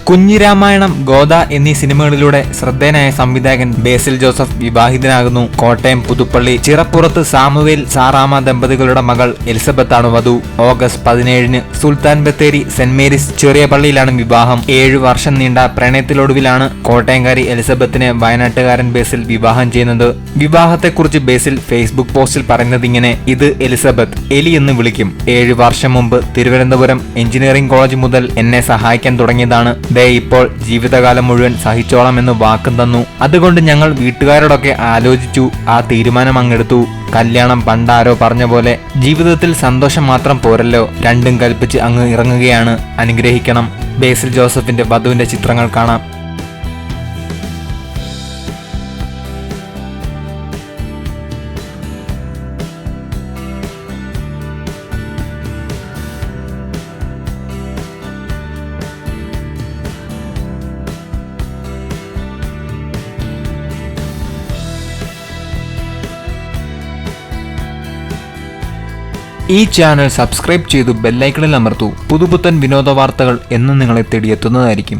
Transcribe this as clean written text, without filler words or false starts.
കുഞ്ഞിരാമായണം, ഗോദ എന്നീ സിനിമകളിലൂടെ ശ്രദ്ധേയനായ സംവിധായകൻ ബേസിൽ ജോസഫ് വിവാഹിതനാകുന്നു. കോട്ടയം പുതുപ്പള്ളി ചിറപ്പുറത്ത് സാമുവേൽ സാറാമ ദമ്പതികളുടെ മകൾ എലിസബത്താണ് വധു. August 17 Sultan Bathery saint Mary's ചെറിയ പള്ളിയിലാണ് വിവാഹം. 7 വർഷം നീണ്ട പ്രണയത്തിലൊടുവിലാണ് കോട്ടയംകാരി എലിസബത്തിനെ വയനാട്ടുകാരൻ ബേസിൽ വിവാഹം ചെയ്യുന്നത്. വിവാഹത്തെക്കുറിച്ച് ബേസിൽ ഫേസ്ബുക്ക് പോസ്റ്റിൽ പറയുന്നത് ഇങ്ങനെ: ഇത് എലിസബത്ത്, എലി എന്ന് വിളിക്കും. 7 വർഷം മുമ്പ് തിരുവനന്തപുരം എഞ്ചിനീയറിംഗ് കോളേജ് മുതൽ എന്നെ സഹായിക്കാൻ തുടങ്ങിയതാണ്. ഇപ്പോൾ ജീവിതകാലം മുഴുവൻ സഹിച്ചോളാം എന്ന് വാക്കും തന്നു. അതുകൊണ്ട് ഞങ്ങൾ വീട്ടുകാരോടൊക്കെ ആലോചിച്ചു, ആ തീരുമാനം അങ്ങെടുത്തു. കല്യാണം പണ്ടാരോ പറഞ്ഞ പോലെ ജീവിതത്തിൽ സന്തോഷം മാത്രം പോരല്ലോ, രണ്ടും കൽപ്പിച്ച് അങ്ങ് ഇറങ്ങുകയാണ്. അനുഗ്രഹിക്കണം. ബേസിൽ ജോസഫിന്റെ വധുവിന്റെ ചിത്രങ്ങൾ കാണാം. ഈ ചാനൽ സബ്സ്ക്രൈബ് ചെയ്തു ബെല്ലൈക്കണിൽ അമർത്തൂ. പുതുപുത്തൻ വിനോദ വാർത്തകൾ എന്നും നിങ്ങളെ തേടിയെത്തുന്നതായിരിക്കും.